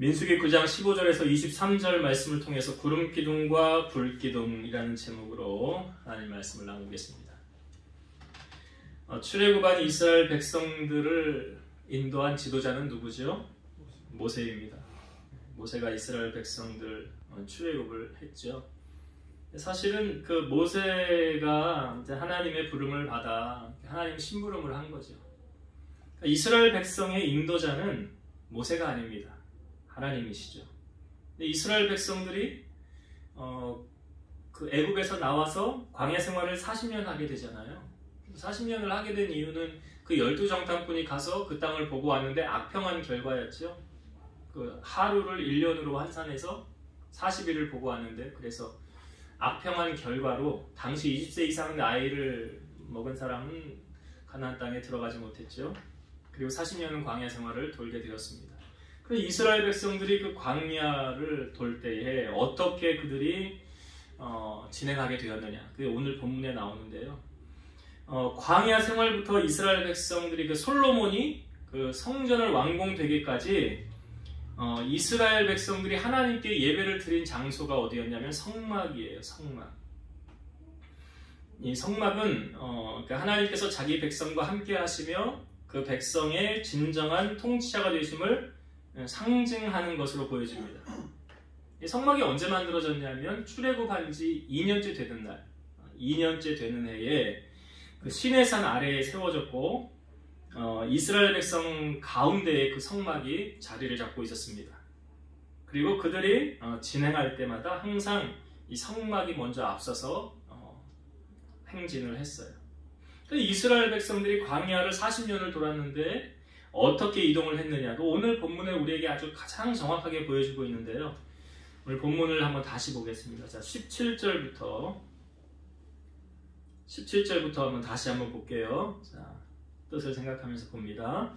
민수기 9장 15절에서 23절 말씀을 통해서 구름기둥과 불기둥이라는 제목으로 하나님 말씀을 나누겠습니다. 출애굽한 이스라엘 백성들을 인도한 지도자는 누구죠? 모세입니다. 모세가 이스라엘 백성들 출애굽을 했죠. 사실은 그 모세가 이제 하나님의 부름을 받아 하나님 심부름을 한 거죠. 이스라엘 백성의 인도자는 모세가 아닙니다. 하나님이시죠. 근데 이스라엘 백성들이 그 애굽에서 나와서 광야 생활을 40년 하게 되잖아요. 40년을 하게 된 이유는 그 12정탐꾼이 가서 그 땅을 보고 왔는데 악평한 결과였죠. 그 하루를 1년으로 환산해서 40일을 보고 왔는데, 그래서 악평한 결과로 당시 20세 이상 나이를 먹은 사람은 가나안 땅에 들어가지 못했죠. 그리고 40년은 광야 생활을 돌게 되었습니다. 그 이스라엘 백성들이 그 광야를 돌 때에 어떻게 그들이 진행하게 되었느냐, 그게 오늘 본문에 나오는데요. 광야 생활부터 이스라엘 백성들이 그 솔로몬이 그 성전을 완공되기까지 이스라엘 백성들이 하나님께 예배를 드린 장소가 어디였냐면 성막이에요. 성막. 이 성막은 그러니까 하나님께서 자기 백성과 함께 하시며 그 백성의 진정한 통치자가 되심을 상징하는 것으로 보여집니다. 이 성막이 언제 만들어졌냐면 출애굽한 지 2년째 되는 날, 2년째 되는 해에 그 시내산 아래에 세워졌고 이스라엘 백성 가운데에 그 성막이 자리를 잡고 있었습니다. 그리고 그들이 진행할 때마다 항상 이 성막이 먼저 앞서서 행진을 했어요. 이스라엘 백성들이 광야를 40년을 돌았는데 어떻게 이동을 했느냐도 오늘 본문에 우리에게 아주 가장 정확하게 보여주고 있는데요. 오늘 본문을 한번 다시 보겠습니다. 자, 17절부터 한번 다시 한번 볼게요. 자, 뜻을 생각하면서 봅니다.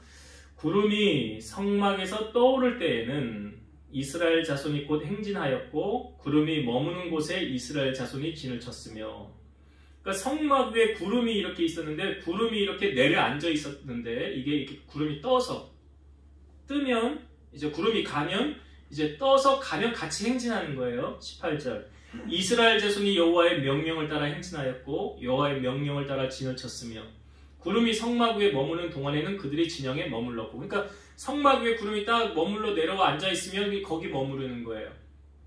구름이 성막에서 떠오를 때에는 이스라엘 자손이 곧 행진하였고 구름이 머무는 곳에 이스라엘 자손이 진을 쳤으며, 그러니까 성막 위에 구름이 이렇게 있었는데 구름이 이렇게 내려앉아 있었는데 이게 이렇게 구름이 떠서 뜨면 이제 구름이 가면 이제 떠서 가면 같이 행진하는 거예요. 18절. 이스라엘 자손이 여호와의 명령을 따라 행진하였고 여호와의 명령을 따라 진을 쳤으며 구름이 성막 위에 머무는 동안에는 그들이 진영에 머물렀고, 그러니까 성막 위에 구름이 딱 머물러 내려와 앉아 있으면 거기 머무르는 거예요.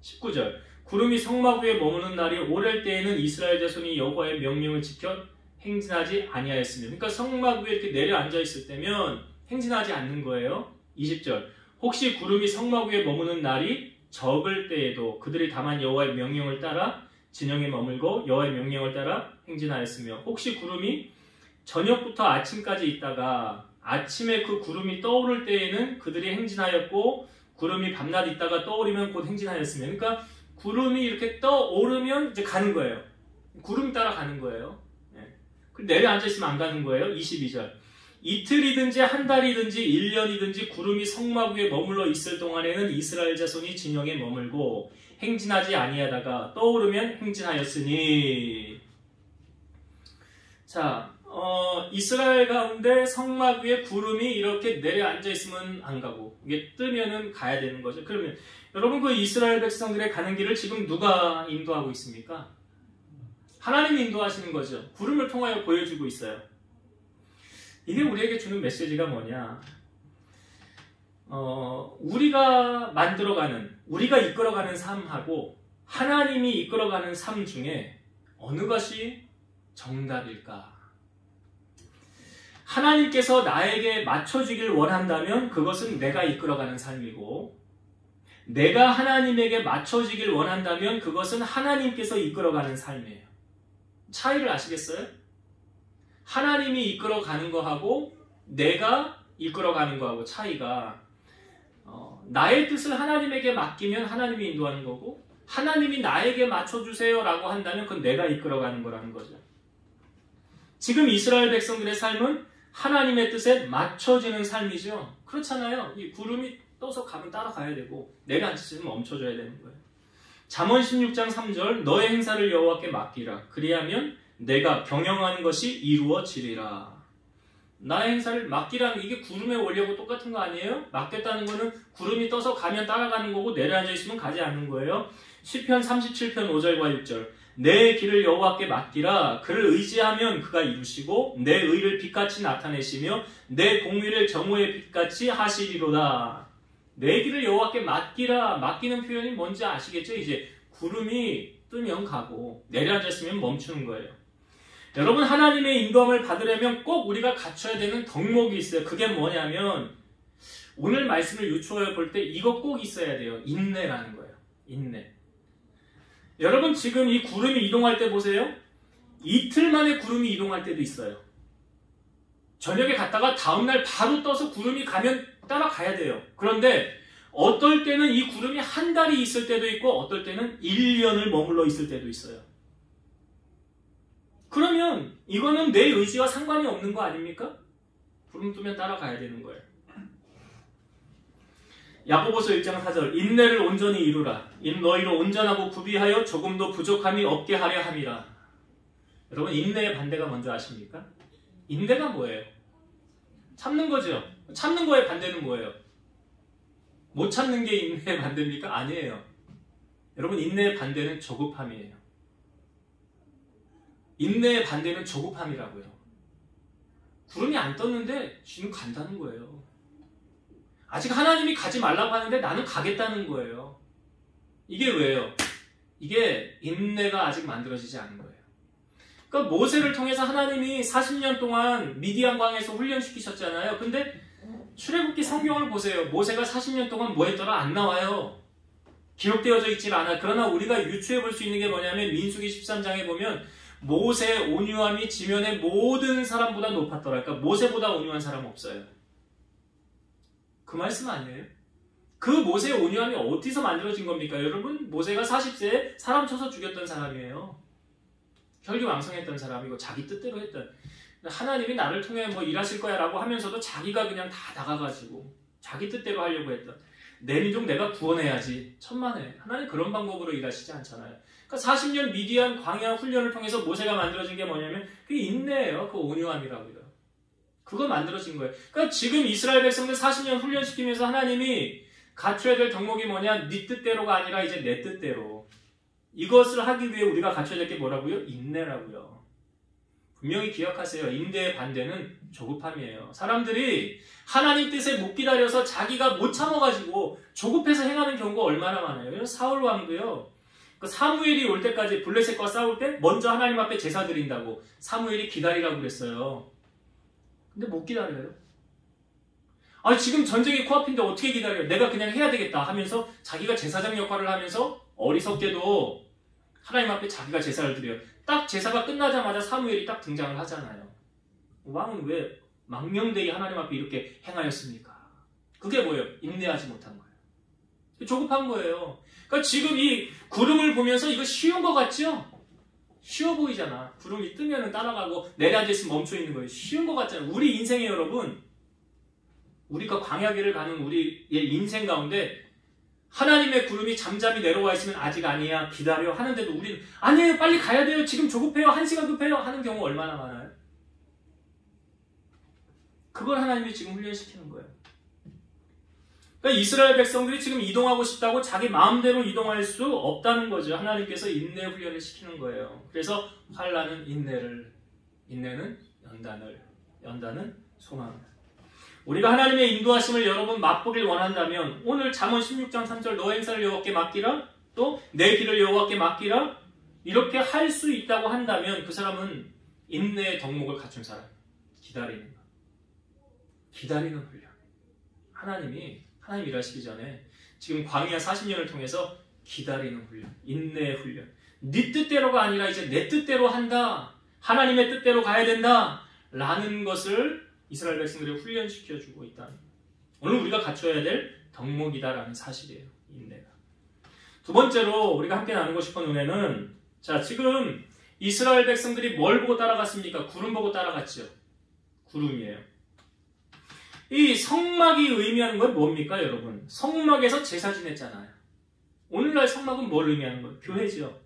19절. 구름이 성막 위에 머무는 날이 오랠 때에는 이스라엘 자손이 여호와의 명령을 지켜 행진하지 아니하였으며, 그러니까 성막 위에 이렇게 내려앉아 있을 때면 행진하지 않는 거예요. 20절. 혹시 구름이 성막 위에 머무는 날이 적을 때에도 그들이 다만 여호와의 명령을 따라 진영에 머물고 여호와의 명령을 따라 행진하였으며, 혹시 구름이 저녁부터 아침까지 있다가 아침에 그 구름이 떠오를 때에는 그들이 행진하였고 구름이 밤낮 있다가 떠오르면 곧 행진하였으며, 그러니까 구름이 이렇게 떠오르면 이제 가는 거예요. 구름 따라 가는 거예요. 내려앉아 있으면 안 가는 거예요. 22절. 이틀이든지 한 달이든지 1년이든지 구름이 성막 위에 머물러 있을 동안에는 이스라엘 자손이 진영에 머물고 행진하지 아니하다가 떠오르면 행진하였으니. 자, 이스라엘 가운데 성막 위에 구름이 이렇게 내려앉아 있으면 안 가고 이게 뜨면은 가야 되는 거죠. 그러면 여러분, 그 이스라엘 백성들의 가는 길을 지금 누가 인도하고 있습니까? 하나님이 인도하시는 거죠. 구름을 통하여 보여주고 있어요. 이게 우리에게 주는 메시지가 뭐냐? 우리가 만들어가는, 우리가 이끌어가는 삶하고 하나님이 이끌어가는 삶 중에 어느 것이 정답일까? 하나님께서 나에게 맞춰주길 원한다면 그것은 내가 이끌어가는 삶이고, 내가 하나님에게 맞춰지길 원한다면 그것은 하나님께서 이끌어가는 삶이에요. 차이를 아시겠어요? 하나님이 이끌어가는 거하고 내가 이끌어가는 거하고 차이가, 나의 뜻을 하나님에게 맡기면 하나님이 인도하는 거고, 하나님이 나에게 맞춰주세요 라고 한다면 그건 내가 이끌어가는 거라는 거죠. 지금 이스라엘 백성들의 삶은 하나님의 뜻에 맞춰지는 삶이죠. 그렇잖아요. 이 구름이 떠서 가면 따라가야 되고 내려앉으면 멈춰줘야 되는 거예요. 잠언 16장 3절. 너의 행사를 여호와께 맡기라. 그리하면 내가 경영하는 것이 이루어지리라. 나의 행사를 맡기라는 이게 구름의 원리하고 똑같은 거 아니에요? 맡겼다는 거는 구름이 떠서 가면 따라가는 거고 내려앉아 있으면 가지 않는 거예요. 시편 37편 5절과 6절 내 길을 여호와께 맡기라. 그를 의지하면 그가 이루시고 내 의를 빛같이 나타내시며 내 공의를 정오의 빛같이 하시리로다. 내 길을 여호와께 맡기라. 맡기는 표현이 뭔지 아시겠죠? 이제 구름이 뜨면 가고 내려앉았으면 멈추는 거예요. 여러분, 하나님의 인도함을 받으려면 꼭 우리가 갖춰야 되는 덕목이 있어요. 그게 뭐냐면 오늘 말씀을 유추해 볼 때 이거 꼭 있어야 돼요. 인내라는 거예요. 인내. 여러분, 지금 이 구름이 이동할 때 보세요. 이틀 만에 구름이 이동할 때도 있어요. 저녁에 갔다가 다음날 바로 떠서 구름이 가면 따라가야 돼요. 그런데 어떨 때는 이 구름이 한 달이 있을 때도 있고 어떨 때는 1년을 머물러 있을 때도 있어요. 그러면 이거는 내 의지와 상관이 없는 거 아닙니까? 구름 뜨면 따라가야 되는 거예요. 야고보서 1장 4절 인내를 온전히 이루라. 인 너희로 온전하고 구비하여 조금도 부족함이 없게 하려 함이라. 여러분, 인내의 반대가 뭔지 아십니까? 인내가 뭐예요? 참는 거죠. 참는 거의 반대는 뭐예요? 못 참는 게 인내의 반대입니까? 아니에요. 여러분, 인내의 반대는 조급함이에요. 인내의 반대는 조급함이라고요. 구름이 안 떴는데 지금 간다는 거예요. 아직 하나님이 가지 말라고 하는데 나는 가겠다는 거예요. 이게 왜요? 이게 인내가 아직 만들어지지 않은 거예요. 그러니까 모세를 통해서 하나님이 40년 동안 미디안 광에서 훈련시키셨잖아요. 근데 출애굽기 성경을 보세요. 모세가 40년 동안 뭐 했더라? 안 나와요. 기록되어져 있질 않아요. 그러나 우리가 유추해 볼 수 있는 게 뭐냐면 민수기 13장에 보면 모세의 온유함이 지면의 모든 사람보다 높았더라. 그러니까 모세보다 온유한 사람 없어요. 그 말씀 아니에요? 그 모세의 온유함이 어디서 만들어진 겁니까? 여러분, 모세가 40세에 사람 쳐서 죽였던 사람이에요. 혈기왕성했던 사람이고 자기 뜻대로 했던, 하나님이 나를 통해 뭐 일하실 거야 라고 하면서도 자기가 그냥 다 나가가지고 자기 뜻대로 하려고 했던, 내 민족 내가 구원해야지. 천만에. 하나님 그런 방법으로 일하시지 않잖아요. 그러니까 40년 미디안 광야 훈련을 통해서 모세가 만들어진 게 뭐냐면 그게 인내예요. 그 온유함이라고요. 그거 만들어진 거예요. 그러니까 지금 이스라엘 백성들 40년 훈련시키면서 하나님이 갖춰야 될 덕목이 뭐냐? 네 뜻대로가 아니라 이제 내 뜻대로. 이것을 하기 위해 우리가 갖춰야 될 게 뭐라고요? 인내라고요. 분명히 기억하세요. 인내의 반대는 조급함이에요. 사람들이 하나님 뜻에 못 기다려서 자기가 못 참아가지고 조급해서 행하는 경우가 얼마나 많아요. 사울 왕도요. 그 사무엘이 올 때까지 블레셋과 싸울 때 먼저 하나님 앞에 제사 드린다고 사무엘이 기다리라고 그랬어요. 근데 못 기다려요. 아니, 지금 전쟁이 코앞인데 어떻게 기다려요? 내가 그냥 해야 되겠다 하면서 자기가 제사장 역할을 하면서 어리석게도 하나님 앞에 자기가 제사를 드려요. 딱 제사가 끝나자마자 사무엘이 딱 등장을 하잖아요. 왕은 왜 망령되게 하나님 앞에 이렇게 행하였습니까? 그게 뭐예요? 인내하지 못한 거예요. 조급한 거예요. 그러니까 지금 이 구름을 보면서 이거 쉬운 거 같죠? 쉬워 보이잖아. 구름이 뜨면 따라가고 내려앉아있으면 멈춰있는 거예요. 쉬운 거 같잖아요. 우리 인생에 여러분, 우리가 광야길을 가는 우리의 인생 가운데 하나님의 구름이 잠잠히 내려와 있으면 아직 아니야, 기다려 하는데도 우리는 아니에요, 빨리 가야 돼요, 지금 조급해요, 1시간 급해요 하는 경우 얼마나 많아요? 그걸 하나님이 지금 훈련시키는 거예요. 그러니까 이스라엘 백성들이 지금 이동하고 싶다고 자기 마음대로 이동할 수 없다는 거죠. 하나님께서 인내 훈련을 시키는 거예요. 그래서 환난은 인내를, 인내는 연단을, 연단은 소망을. 우리가 하나님의 인도하심을 여러분 맛보길 원한다면 오늘 잠언 16장 3절 너의 행사를 여호와께 맡기라, 또 내 길을 여호와께 맡기라, 이렇게 할 수 있다고 한다면 그 사람은 인내의 덕목을 갖춘 사람. 기다리는 것. 기다리는 훈련. 하나님 일하시기 전에 지금 광야 40년을 통해서 기다리는 훈련, 인내의 훈련. 네 뜻대로가 아니라 이제 내 뜻대로 한다, 하나님의 뜻대로 가야 된다 라는 것을 이스라엘 백성들이 훈련시켜주고 있다. 오늘 우리가 갖춰야 될 덕목이다라는 사실이에요. 인내가. 두 번째로 우리가 함께 나누고 싶은 은혜는, 자, 지금 이스라엘 백성들이 뭘 보고 따라갔습니까? 구름 보고 따라갔죠. 구름이에요. 이 성막이 의미하는 건 뭡니까, 여러분? 성막에서 제사 지냈잖아요. 오늘날 성막은 뭘 의미하는 거예요? 교회죠.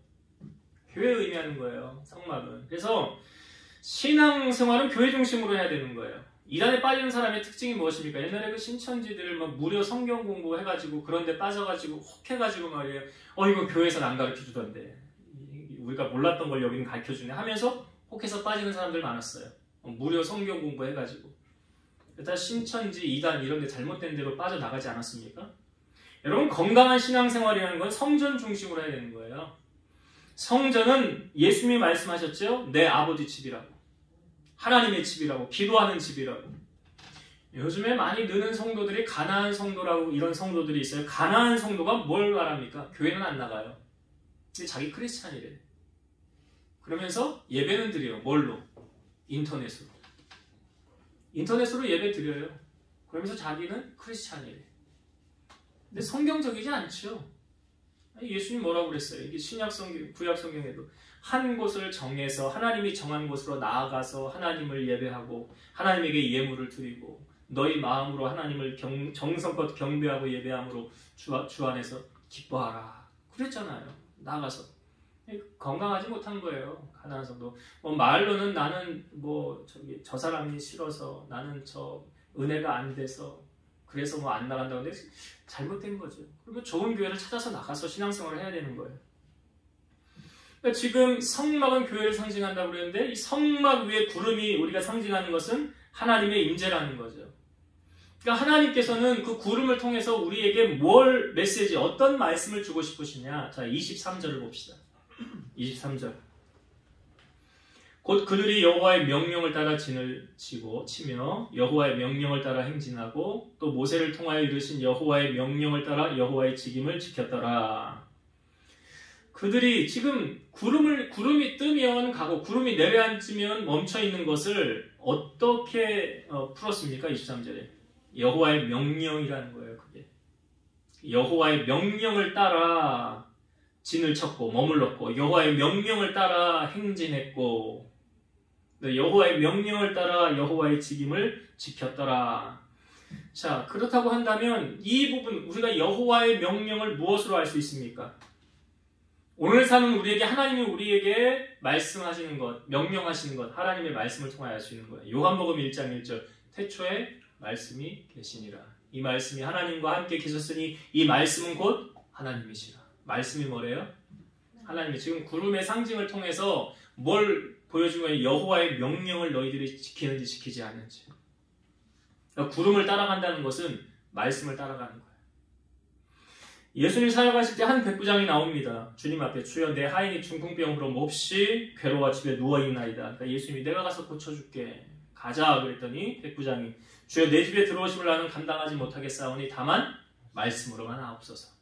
교회 의미하는 거예요, 성막은. 그래서 신앙생활은 교회 중심으로 해야 되는 거예요. 이단에 빠지는 사람의 특징이 무엇입니까? 옛날에 그 신천지들 막 무료 성경 공부해가지고 그런데 빠져가지고 혹해가지고 말이에요. 이거 교회에서는 안 가르쳐주던데. 우리가 몰랐던 걸 여기는 가르쳐주네 하면서 혹해서 빠지는 사람들 많았어요. 무료 성경 공부해가지고. 일단 신천지, 이단 이런 데 잘못된 데로 빠져나가지 않았습니까? 여러분, 건강한 신앙생활이라는 건 성전 중심으로 해야 되는 거예요. 성전은 예수님이 말씀하셨죠? 내 아버지 집이라고. 하나님의 집이라고. 기도하는 집이라고. 요즘에 많이 느는 성도들이 가난한 성도라고 이런 성도들이 있어요. 가난한 성도가 뭘 말합니까? 교회는 안 나가요. 근데 자기 크리스찬이래. 그러면서 예배는 드려요. 뭘로? 인터넷으로. 인터넷으로 예배 드려요. 그러면서 자기는 크리스찬이래. 근데 성경적이지 않죠. 예수님 뭐라고 그랬어요? 이게 신약성경, 구약성경에도 한 곳을 정해서 하나님이 정한 곳으로 나아가서 하나님을 예배하고 하나님에게 예물을 드리고 너희 마음으로 하나님을 정성껏 경배하고 예배함으로 주 안에서 기뻐하라. 그랬잖아요. 나가서. 건강하지 못한 거예요. 가난한 성도. 말로는 나는 저 사람이 싫어서 나는 저 은혜가 안 돼서 그래서 안 나간다고 하는데 잘못된 거죠. 그러면 좋은 교회를 찾아서 나가서 신앙생활을 해야 되는 거예요. 그러니까 지금 성막은 교회를 상징한다고 그랬는데 이 성막 위에 구름이 우리가 상징하는 것은 하나님의 임재라는 거죠. 그러니까 하나님께서는 그 구름을 통해서 우리에게 뭘 메시지, 어떤 말씀을 주고 싶으시냐. 자, 23절을 봅시다. 23절. 곧 그들이 여호와의 명령을 따라 진을 치며 여호와의 명령을 따라 행진하고 또 모세를 통하여 이르신 여호와의 명령을 따라 여호와의 직임을 지켰더라. 그들이 지금 구름이 뜨면 가고 구름이 내려앉으면 멈춰있는 것을 어떻게 풀었습니까? 23절에 여호와의 명령이라는 거예요. 그게 여호와의 명령을 따라 진을 쳤고 머물렀고 여호와의 명령을 따라 행진했고 여호와의 명령을 따라 여호와의 직임을 지켰더라. 자, 그렇다고 한다면 이 부분 우리가 여호와의 명령을 무엇으로 알 수 있습니까? 오늘 사는 우리에게 하나님이 우리에게 말씀하시는 것, 명령하시는 것, 하나님의 말씀을 통하여 알 수 있는 거예요. 요한복음 1장 1절 태초에 말씀이 계시니라. 이 말씀이 하나님과 함께 계셨으니 이 말씀은 곧 하나님이시라. 말씀이 뭐래요? 하나님이 지금 구름의 상징을 통해서 뭘 보여준 거예요? 여호와의 명령을 너희들이 지키는지 지키지 않는지. 그러니까 구름을 따라간다는 것은 말씀을 따라가는 거예요. 예수님 사역하실 때 한 백부장이 나옵니다. 주님 앞에 주여 내 하인이 중풍병으로 몹시 괴로워 집에 누워있나이다. 그러니까 예수님이 내가 가서 고쳐줄게. 가자 그랬더니 백부장이 주여 내 집에 들어오심을 나는 감당하지 못하겠사오니 다만 말씀으로만 하옵소서.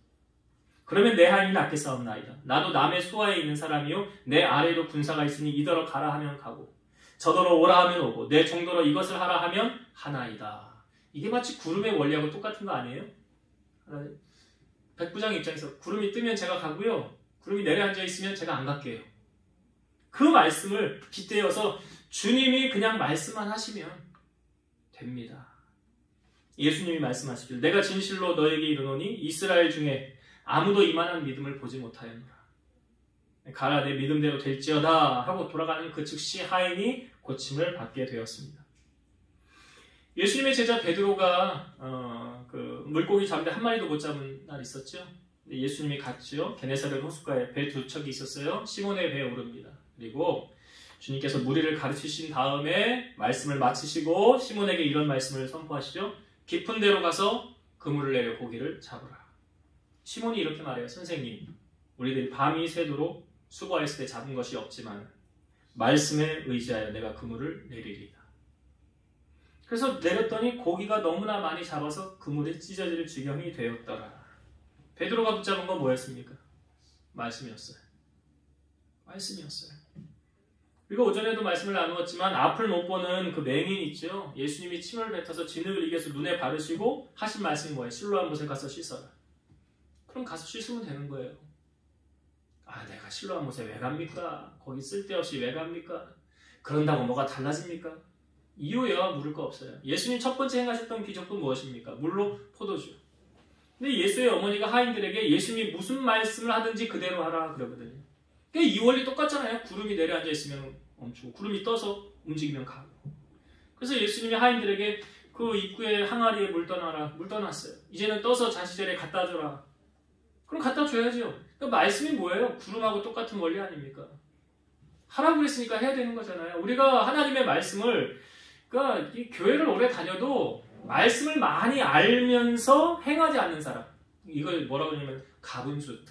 그러면 내 하인이 낫게 싸움나이다. 나도 남의 수하에 있는 사람이요 내 아래에도 군사가 있으니 이더러 가라 하면 가고 저더러 오라 하면 오고 내 정도로 이것을 하라 하면 하나이다. 이게 마치 구름의 원리하고 똑같은 거 아니에요? 백부장 입장에서 구름이 뜨면 제가 가고요. 구름이 내려앉아 있으면 제가 안 갈게요. 그 말씀을 빗대어서 주님이 그냥 말씀만 하시면 됩니다. 예수님이 말씀하시길 내가 진실로 너에게 이르노니 이스라엘 중에 아무도 이만한 믿음을 보지 못하였노라. 가라 내 믿음대로 될지어다 하고 돌아가는 그 즉시 하인이 고침을 받게 되었습니다. 예수님의 제자 베드로가 그 물고기 잡는데 한 마리도 못 잡은 날 있었죠. 예수님이 갔죠. 게네사렛 호숫가에 배 두 척이 있었어요. 시몬의 배에 오릅니다. 그리고 주님께서 무리를 가르치신 다음에 말씀을 마치시고 시몬에게 이런 말씀을 선포하시죠. 깊은 데로 가서 그물을 내려 고기를 잡으라. 시몬이 이렇게 말해요. 선생님, 우리들이 밤이 새도록 수고했을 때 잡은 것이 없지만 말씀에 의지하여 내가 그물을 내리리다. 그래서 내렸더니 고기가 너무나 많이 잡아서 그물이 찢어질 지경이 되었더라. 베드로가 붙잡은 건 뭐였습니까? 말씀이었어요. 말씀이었어요. 그리고 오전에도 말씀을 나누었지만 앞을 못 보는 그 맹인 있죠. 예수님이 침을 뱉어서 진흙을 이겨서 눈에 바르시고 하신 말씀이 뭐예요? 실로암 못에 가서 씻어라. 그럼 가서 씻으면 되는 거예요. 아, 내가 실로암 못에 왜 갑니까? 거기 쓸데없이 왜 갑니까? 그런다고 뭐가 달라집니까? 이유야 물을 거 없어요. 예수님 첫 번째 행하셨던 기적도 무엇입니까? 물로 포도주. 근데 예수의 어머니가 하인들에게 예수님이 무슨 말씀을 하든지 그대로 하라 그러거든요. 그러니까 이 원리 똑같잖아요. 구름이 내려앉아 있으면 멈추고 구름이 떠서 움직이면 가고. 그래서 예수님이 하인들에게 그 입구에 항아리에 물 떠나라. 물 떠났어요. 이제는 떠서 자시제에 갖다 줘라. 그럼 갖다 줘야죠. 그 말씀이 뭐예요? 구름하고 똑같은 원리 아닙니까? 하라고 그랬으니까 해야 되는 거잖아요. 우리가 하나님의 말씀을, 그러니까 이 교회를 오래 다녀도 말씀을 많이 알면서 행하지 않는 사람, 이걸 뭐라고 하냐면 가분수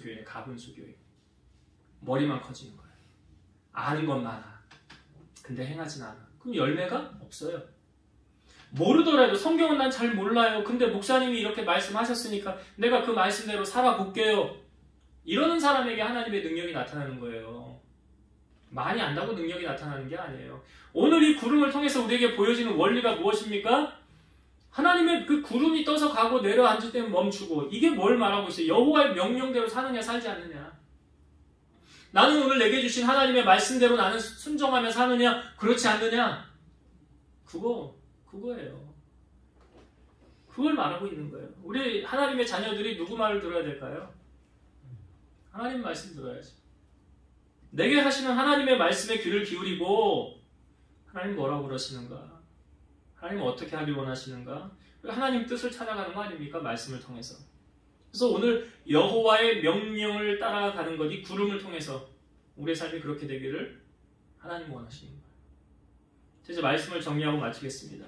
교회네. 가분수 교회. 머리만 커지는 거예요. 아는 건 많아. 근데 행하진 않아. 그럼 열매가 없어요. 모르더라도 성경은 난 잘 몰라요. 근데 목사님이 이렇게 말씀하셨으니까 내가 그 말씀대로 살아볼게요. 이러는 사람에게 하나님의 능력이 나타나는 거예요. 많이 안다고 능력이 나타나는 게 아니에요. 오늘 이 구름을 통해서 우리에게 보여지는 원리가 무엇입니까? 하나님의 그 구름이 떠서 가고 내려앉을 때는 멈추고, 이게 뭘 말하고 있어요? 여호와의 명령대로 사느냐 살지 않느냐. 나는 오늘 내게 주신 하나님의 말씀대로 나는 순종하며 사느냐 그렇지 않느냐. 그거예요. 그걸 말하고 있는 거예요. 우리 하나님의 자녀들이 누구 말을 들어야 될까요? 하나님 말씀 들어야지. 내게 하시는 하나님의 말씀에 귀를 기울이고, 하나님 뭐라고 그러시는가? 하나님 어떻게 하길 원하시는가? 하나님 뜻을 찾아가는 거 아닙니까? 말씀을 통해서. 그래서 오늘 여호와의 명령을 따라가는 것, 이 구름을 통해서 우리의 삶이 그렇게 되기를 하나님 원하시는 거예요. 이제 말씀을 정리하고 마치겠습니다.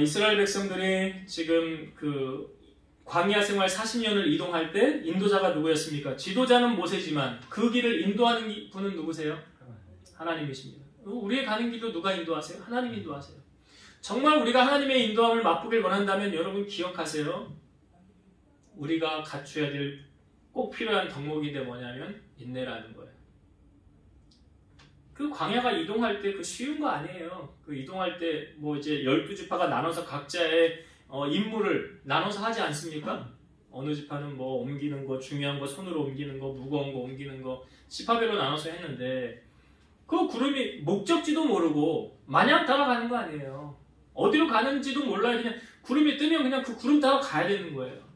이스라엘 백성들이 지금 그 광야 생활 40년을 이동할 때 인도자가 누구였습니까? 지도자는 모세지만 그 길을 인도하는 분은 누구세요? 하나님이십니다. 우리의 가는 길도 누가 인도하세요? 하나님 인도하세요. 정말 우리가 하나님의 인도함을 맛보길 원한다면 여러분 기억하세요. 우리가 갖춰야 될 꼭 필요한 덕목이 뭐냐면 인내라는 거예요. 그 광야가 이동할 때 그 쉬운 거 아니에요. 그 이동할 때 뭐 이제 12지파가 나눠서 각자의 임무를 나눠서 하지 않습니까? 어느 지파는 뭐 옮기는 거, 중요한 거 손으로 옮기는 거, 무거운 거 옮기는 거 지파별로 나눠서 했는데, 그 구름이 목적지도 모르고 마냥 따라가는 거 아니에요. 어디로 가는지도 몰라요. 그냥 구름이 뜨면 그냥 그 구름 따라 가야 되는 거예요.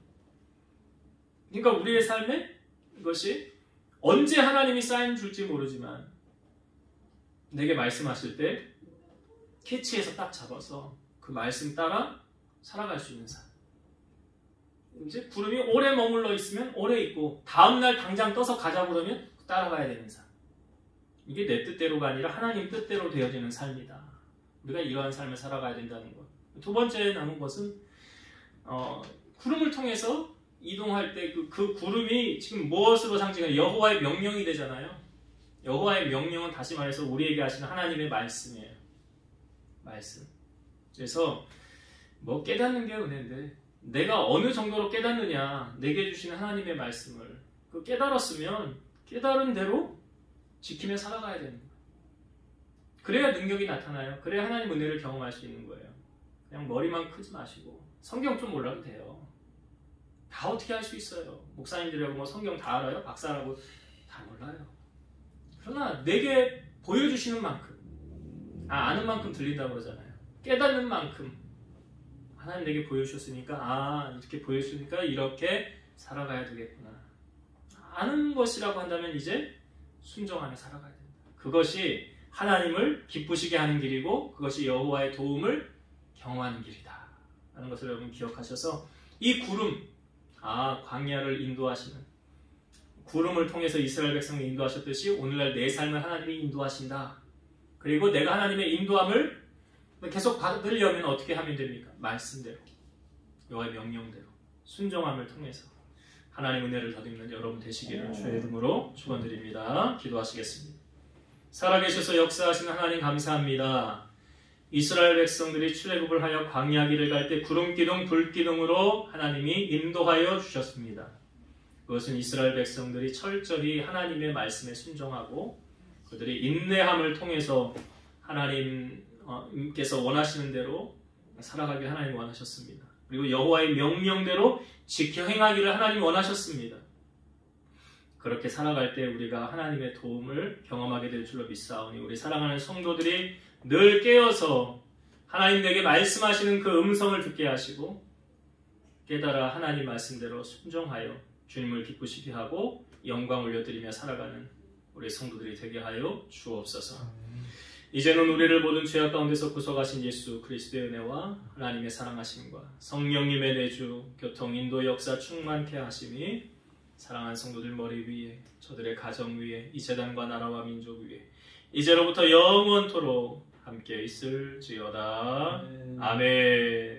그러니까 우리의 삶에 이것이 언제 하나님이 사인 줄지 모르지만 내게 말씀하실 때 캐치해서 딱 잡아서 그 말씀 따라 살아갈 수 있는 삶. 이제 구름이 오래 머물러 있으면 오래 있고, 다음날 당장 떠서 가자고 그러면 따라가야 되는 삶. 이게 내 뜻대로가 아니라 하나님 뜻대로 되어지는 삶이다. 우리가 이러한 삶을 살아가야 된다는 것. 두 번째 남은 것은 구름을 통해서 이동할 때 그 구름이 지금 무엇으로 상징해요? 여호와의 명령이 되잖아요. 여호와의 명령은 다시 말해서 우리에게 하시는 하나님의 말씀이에요. 말씀. 그래서 뭐 깨닫는 게 은혜인데, 내가 어느 정도로 깨닫느냐, 내게 주시는 하나님의 말씀을 그 깨달았으면 깨달은 대로 지키며 살아가야 되는 거예요. 그래야 능력이 나타나요. 그래야 하나님 은혜를 경험할 수 있는 거예요. 그냥 머리만 크지 마시고 성경 좀 몰라도 돼요. 다 어떻게 할 수 있어요. 목사님들하고 뭐 성경 다 알아요? 박사라고 다 몰라요. 그러나 내게 보여주시는 만큼, 아는 만큼 들린다고 그러잖아요. 깨닫는 만큼 하나님 내게 보여주셨으니까, 이렇게 보여주니까 이렇게 살아가야 되겠구나. 아는 것이라고 한다면 이제 순종하며 살아가야 된다. 그것이 하나님을 기쁘시게 하는 길이고, 그것이 여호와의 도움을 경험하는 길이다 라는 것을 여러분 기억하셔서, 이 구름, 광야를 인도하시는, 구름을 통해서 이스라엘 백성을 인도하셨듯이 오늘날 내 삶을 하나님이 인도하신다. 그리고 내가 하나님의 인도함을 계속 받으려면 어떻게 하면 됩니까? 말씀대로, 여호와의 명령대로 순종함을 통해서 하나님의 은혜를 더듬는 여러분 되시기를 주의 이름으로 축원드립니다. 기도하시겠습니다. 살아계셔서 역사하시는 하나님 감사합니다. 이스라엘 백성들이 출애굽을 하여 광야 길을 갈 때 구름기둥 불기둥으로 하나님이 인도하여 주셨습니다. 그것은 이스라엘 백성들이 철저히 하나님의 말씀에 순종하고 그들이 인내함을 통해서 하나님께서 원하시는 대로 살아가길 하나님이 원하셨습니다. 그리고 여호와의 명령대로 지켜 행하기를 하나님이 원하셨습니다. 그렇게 살아갈 때 우리가 하나님의 도움을 경험하게 될 줄로 믿사오니, 우리 사랑하는 성도들이 늘 깨어서 하나님 내게 말씀하시는 그 음성을 듣게 하시고 깨달아 하나님 말씀대로 순종하여 주님을 기쁘시게 하고 영광 올려드리며 살아가는 우리 성도들이 되게 하여 주옵소서. 이제는 우리를 모든 죄악 가운데서 구속하신 예수 그리스도의 은혜와 하나님의 사랑하심과 성령님의 내주, 교통, 인도, 역사 충만케 하심이 사랑하는 성도들 머리 위에, 저들의 가정 위에, 이 재단과 나라와 민족 위에 이제로부터 영원토록 함께 있을지어다. 아멘.